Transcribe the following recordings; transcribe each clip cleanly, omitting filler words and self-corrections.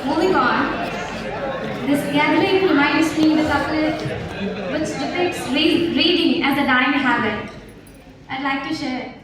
Moving on, this gathering reminds me the couplet which depicts reading as a dying habit. I'd like to share it.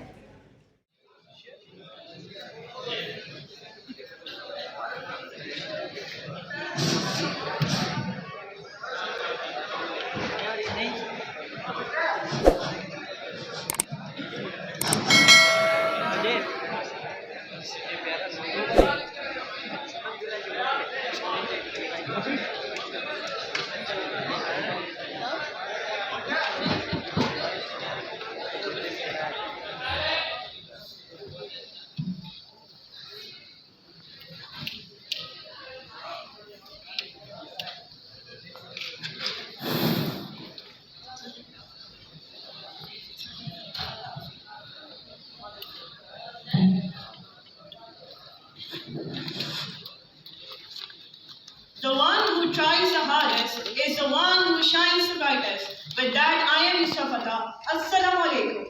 The one who tries the hardest is the one who shines the brightest. With that, I am Mr. Fatah. Assalamu alaikum.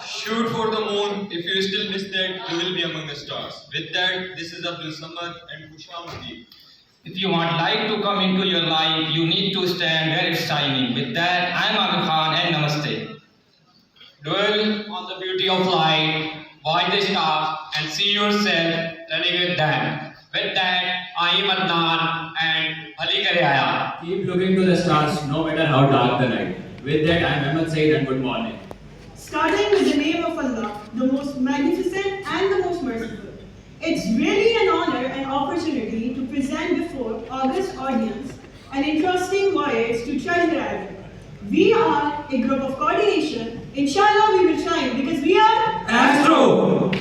Shoot for the moon. If you still miss that, you will be among the stars. With that, this is Abdul and Solangi. If you want light to come into your life, you need to stand where it's shining. With that, I am Abdul and Namaste. Dwell on the beauty of light, watch the stars, and see yourself running with them. With that, I am Adnan and Bhali Kare Aaya. Keep looking to the stars, no matter how dark the night. With that, I am Ahmed Said and good morning. Starting with the name of Allah, the most magnificent and the most merciful. It's really an honor and opportunity to present before august audience an interesting voyage to Treasure Island. We are a group of coordination. Inshallah, we will shine because we are Astro!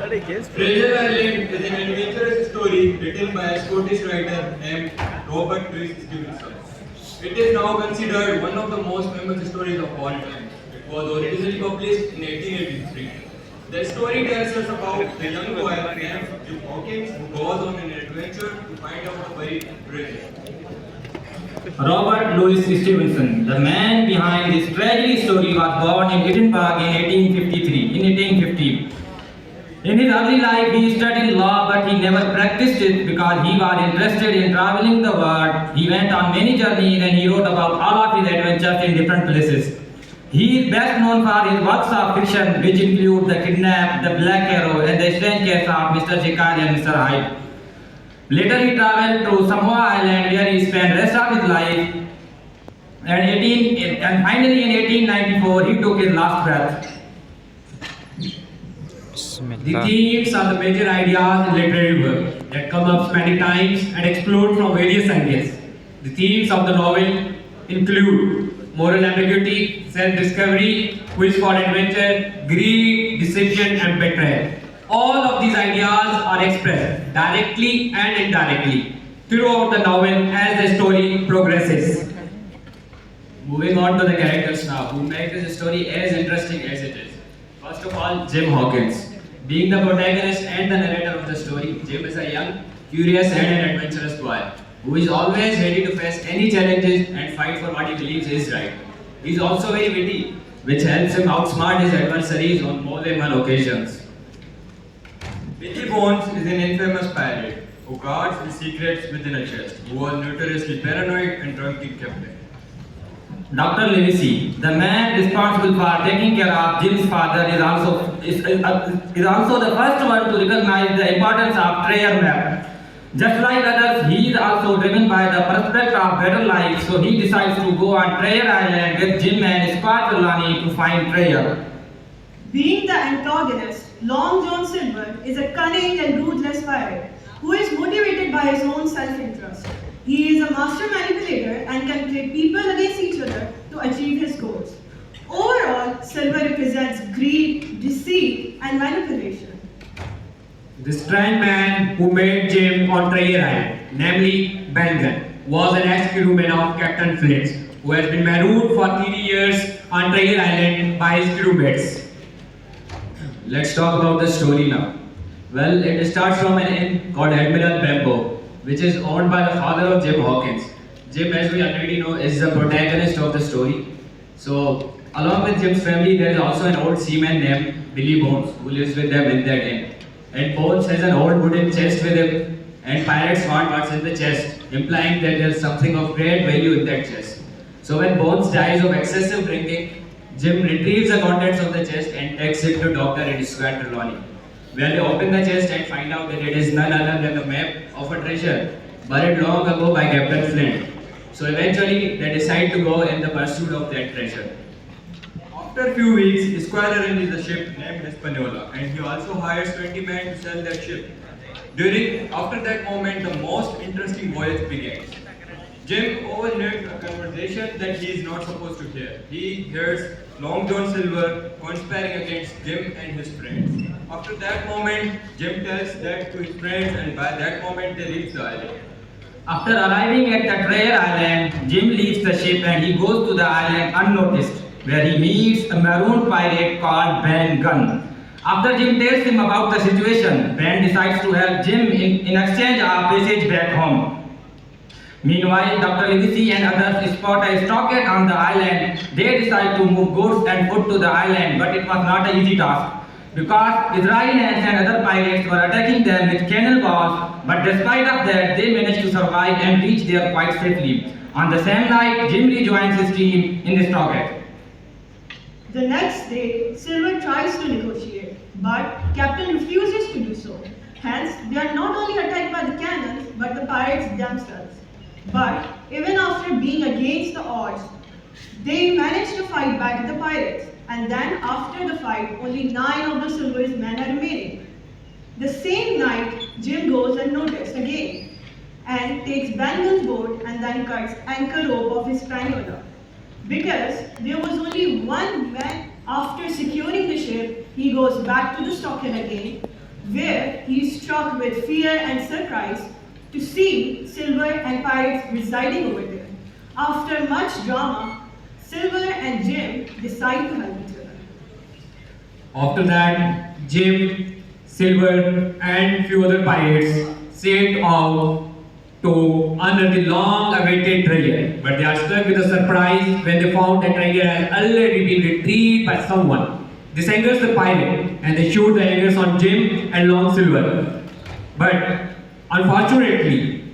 Treasure Island is an adventurous story written by a Scottish writer named Robert Louis Stevenson. It is now considered one of the most famous stories of all time. It was originally published in 1883. The story tells us about a young boy named Jim Hawkins who goes on an adventure to find out the buried treasure. Robert Louis Stevenson, the man behind this tragedy story, was born in Edinburgh in 1850. In his early life, he studied law, but he never practiced it because he was interested in traveling the world. He went on many journeys and he wrote about all of his adventures in different places. He is best known for his works of fiction, which include The Kidnap, The Black Arrow, and The Strange Case of Mr. Jekyll and Mr. Hyde. Later, he traveled to Samoa Island, where he spent the rest of his life. And finally, in 1894, he took his last breath. The themes are the major ideas in literary work that come up many times and explode from various angles. The themes of the novel include moral ambiguity, self-discovery, quest for adventure, greed, deception, and betrayal. All of these ideas are expressed directly and indirectly throughout the novel as the story progresses. Moving on to the characters now, who make this story as interesting as it is. First of all, Jim Hawkins. Being the protagonist and the narrator of the story, Jim is a young, curious and an adventurous boy who is always ready to face any challenges and fight for what he believes is right. He is also very witty, which helps him outsmart his adversaries on more than one occasions. Billy Bones is an infamous pirate who guards the secrets within a chest, who was notoriously paranoid and drunken captain. Dr. Livesey, the man responsible for taking care of Jim's father, is also the first one to recognize the importance of treasure map. Just like others, he is also driven by the prospect of better life, so he decides to go on Treasure Island with Jim and Scott Solangi to find treasure. Being the antagonist, Long John Silver is a cunning and ruthless pirate who is motivated by his own self-interest. He is a master manipulator and can play people against each other to achieve his goals. Overall, Silver represents greed, deceit, and manipulation. The strange man who met Jim on Treasure Island, namely Bengal, was an ex-crewman of Captain Flint, who has been marooned for 3 years on Treasure Island by his crewmates. Let's talk about the story now. Well, it starts from an inn called Admiral Bembo, which is owned by the father of Jim Hawkins. Jim, as we already know, is the protagonist of the story. So, Along with Jim's family, there is also an old seaman named Billy Bones who lives with them in their inn. And Bones has an old wooden chest with him, and pirates want what's in the chest, implying that there's something of great value in that chest. So when Bones dies of excessive drinking, Jim retrieves the contents of the chest and takes it to Doctor and his squad Trelawney, where they open the chest and find out that it is none other than the map of a treasure buried long ago by Captain Flint. So eventually, they decide to go in the pursuit of that treasure. After a few weeks, Esquire arranges a ship named Hispaniola, and he also hires 20 men to sail that ship. After that moment, the most interesting voyage begins. Jim overheard a conversation that he is not supposed to hear. He hears Long John Silver conspiring against Jim and his friends. After that moment, Jim tells that to his friends, and by that moment they reach the island. After arriving at the treasure island, Jim leaves the ship and he goes to the island unnoticed, where he meets a maroon pirate called Ben Gunn. After Jim tells him about the situation, Ben decides to help Jim in exchange of passage back home. Meanwhile, Dr. Livesey and others spot a stockade on the island. They decide to move goods and food to the island, but it was not an easy task, because Israelis and other pirates were attacking them with cannonballs, but despite of that, they managed to survive and reach there quite safely. On the same night, Jim rejoins his team in the stockade. The next day, Silver tries to negotiate, but Captain refuses to do so. Hence, they are not only attacked by the cannons, but the pirates themselves. But even after being against the odds, they manage to fight back the pirates. And then after the fight, only 9 of the Silver's men are remaining. The same night, Jim goes unnoticed again and takes Ben Gunn's boat and then cuts anchor rope of Hispaniola. Because there was only one man after securing the ship, he goes back to the stockade again, where he is struck with fear and surprise to see Silver and pirates residing over there. After much drama, Silver and Jim decide to help each other. After that, Jim, Silver, and few other pirates set out to unearth the long-awaited treasure, but they are struck with a surprise when they found that treasure has already been retrieved by someone. This angers the pirate, and they shoot the angers on Jim and Long Silver. But unfortunately,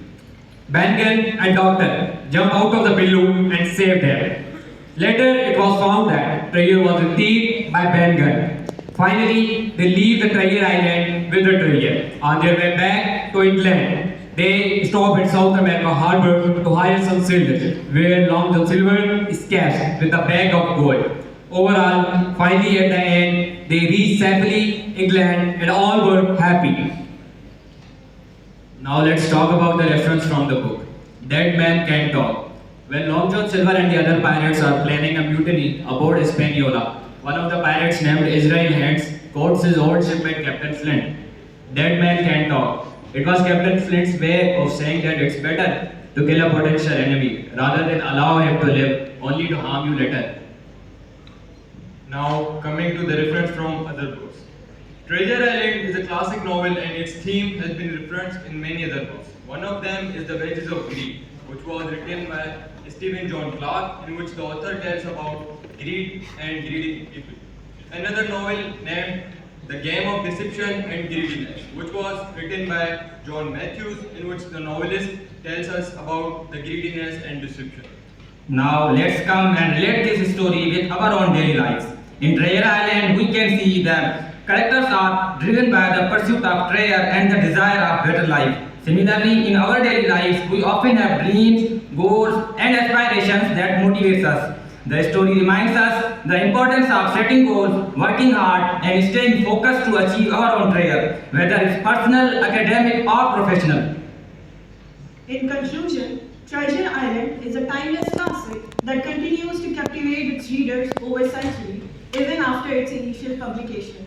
Ben Gunn and Doctor jump out of the balloon and save them. Later, it was found that treasure was retrieved by Ben Gunn. Finally, they leave the treasure island with the treasure. On their way back to England, they stop at South America Harbor to hire some sailors, where Long John Silver escapes with a bag of gold. Overall, finally at the end, they reach safely England and all were happy. Now let's talk about the reference from the book. Dead Man Can Talk. When Long John Silver and the other pirates are planning a mutiny aboard Hispaniola, one of the pirates named Israel Hands quotes his old shipmate Captain Flint. Dead man can talk. It was Captain Flint's way of saying that it's better to kill a potential enemy rather than allow him to live only to harm you later. Now, coming to the reference from other books. Treasure Island is a classic novel and its theme has been referenced in many other books. One of them is The Wages of Greed, which was written by Stephen John Clark, in which the author tells about greed and greedy people. Another novel named The Game of Deception and Greediness, which was written by John Matthews, in which the novelist tells us about the greediness and deception. Now let's come and relate this story with our own daily lives. In Treasure Island, we can see that characters are driven by the pursuit of treasure and the desire of better life. Similarly, in our daily lives, we often have dreams, goals, and aspirations that motivate us. The story reminds us the importance of setting goals, working hard, and staying focused to achieve our own treasure, whether it's personal, academic, or professional. In conclusion, Treasure Island is a timeless classic that continues to captivate its readers over centuries, even after its initial publication.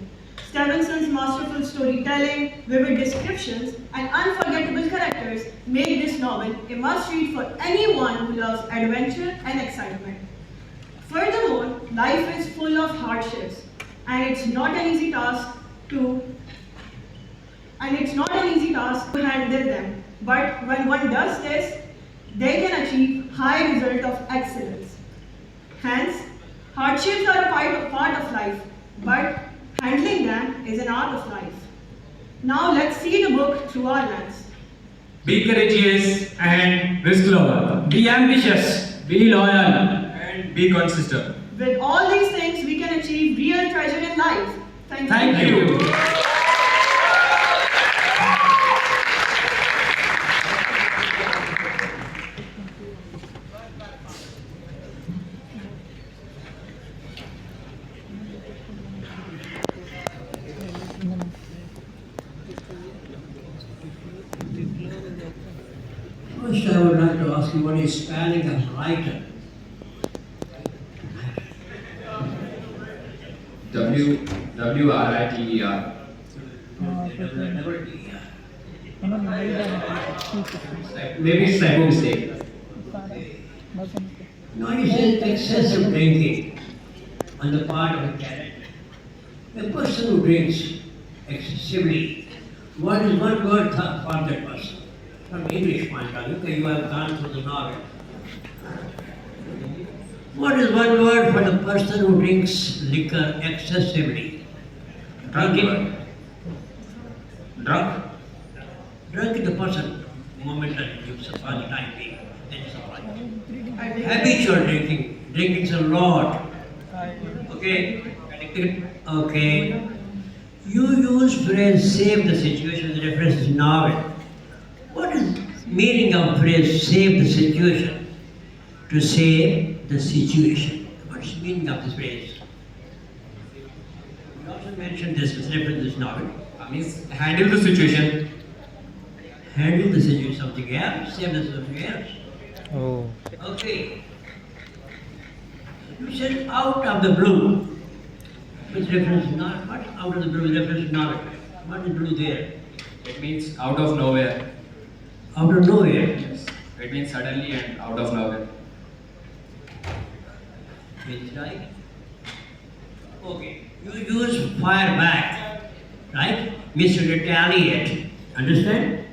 Stevenson's masterful storytelling, vivid descriptions, and unforgettable characters make this novel a must-read for anyone who loves adventure and excitement. Furthermore, life is full of hardships, and it's not an easy task to handle them. But when one does this, they can achieve high result of excellence. Hence, Hardships are a part of life, but handling them is an art of life. Now let's see the book through our lens. Be courageous and risk lover. Be ambitious. Be loyal. And be consistent. With all these things, we can achieve real treasure in life. Thank you. First, I would like to ask you what is spelling as writer? WRITER. Maybe slight mistake. Now you said excessive drinking on the part of a character. A person who drinks excessively, what is one word for that person? From English point of view, because you have gone through the novel. What is one word for the person who drinks liquor excessively? Drunk. Drunk. Drunk is the person, momentarily, for the time being. That is all right. Habitual drinking. Drinking is a lot. Okay? Okay. You use phrase save the situation with reference to novel. What is meaning of phrase save the situation? To save the situation. What is the meaning of this phrase? You also mentioned this with reference to this novel. Means handle the situation. Handle the situation, something else, save the something else. Oh. Okay. You said out of the blue. With reference to not what? Out of the blue with reference to knowledge. What is blue there? It means out of nowhere. Out of nowhere. Yes. It means suddenly and out of nowhere. Is it right? Okay. You use fire back, right? Means to retaliate. Understand?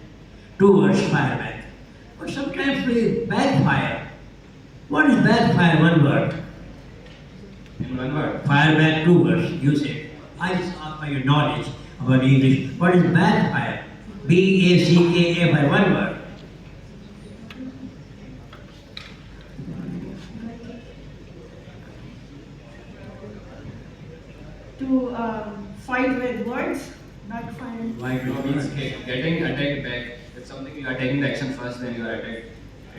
Two words, fire back. But sometimes we backfire. What is backfire? One word. In one word. Fire back, two words. You say. I just ask for your knowledge about English. What is backfire? B-A-C-K-F-I, one word. To fight with words, backfire. White No, means words. getting attacked back. If something you are taking the action first, then you are attacked.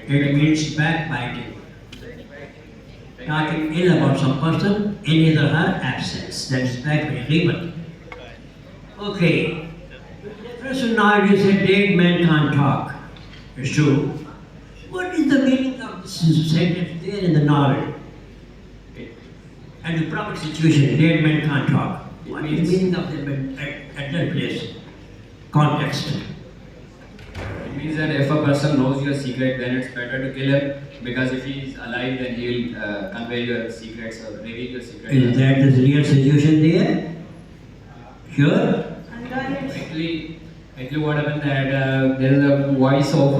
It means backbiting. Talking ill about some person in his or her absence. That is backbiting. Okay. First of all, you said dead men can't talk. It's true. What is the meaning of this sentence there in the novel? And the proper situation, dead men can't talk. What is the meaning of the at that place? Context. It means that if a person knows your secret, then it's better to kill him, because if he is alive, then he will convey your secrets or reveal your secrets. Is that the real situation there? Sure? And then it's Actually, what happened that there is a voice of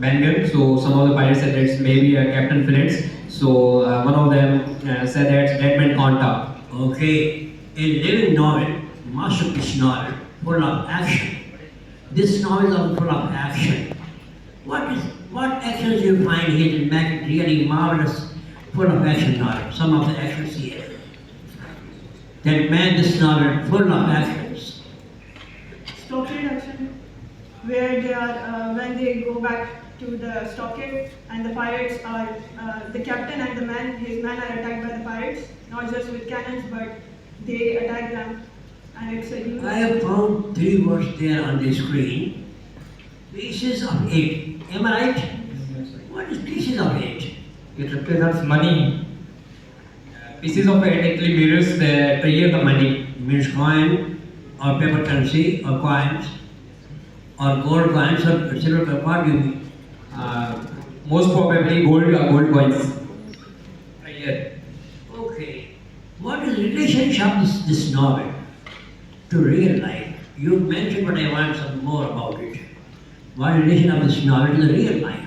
Ben Gunn. So some of the pirates said that it's maybe Captain Phillips. So one of them said that dead men can't talk. Okay, a living novel, masterpiece novel, full of action. This novel is full of action. What actions you find here that make it really marvelous, full of action novel? Some of the actions here that made this novel full of actions. stockade action, where they are when they go back to the stockade and the pirates are the captain and his men are attacked by the pirates, not just with cannons but they attack them, and it's a huge. I have found three words there on the screen. Pieces of eight. Am I right? What is pieces of eight? It represents money. Pieces of it actually mirrors the treasure, the money. Means coin or paper currency or coins or gold coins or silver coins. What do you mean? Most probably gold coins. Treasure. Okay. What is the relationship of this novel to real life? You mentioned, but I want some more about it. What is the relation of this novel to the real life?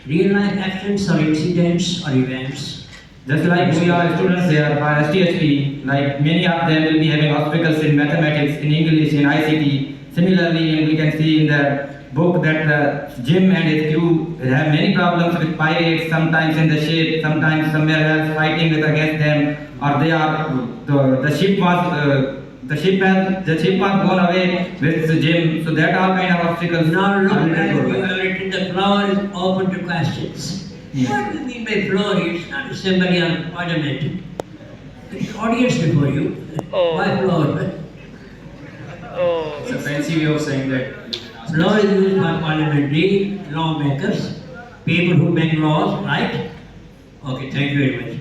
real life actions or incidents or events. Just like we are students here by STHP, like many of them will be having obstacles in mathematics, in English, in ICT. Similarly, and we can see in the book that Jim and his crew have many problems with pirates, sometimes in the ship, sometimes somewhere else fighting with against them, or they are the ship was gone away with Jim. So that all kind of obstacles. Now look are at related you to it. have written the floor is open to questions. Yes. What do you mean by floor? It's not assembly or parliament. It's audience before you. Why floor? It's a fancy way of saying that. Law is used for parliamentary lawmakers, people who make laws, right? Okay, thank you very much.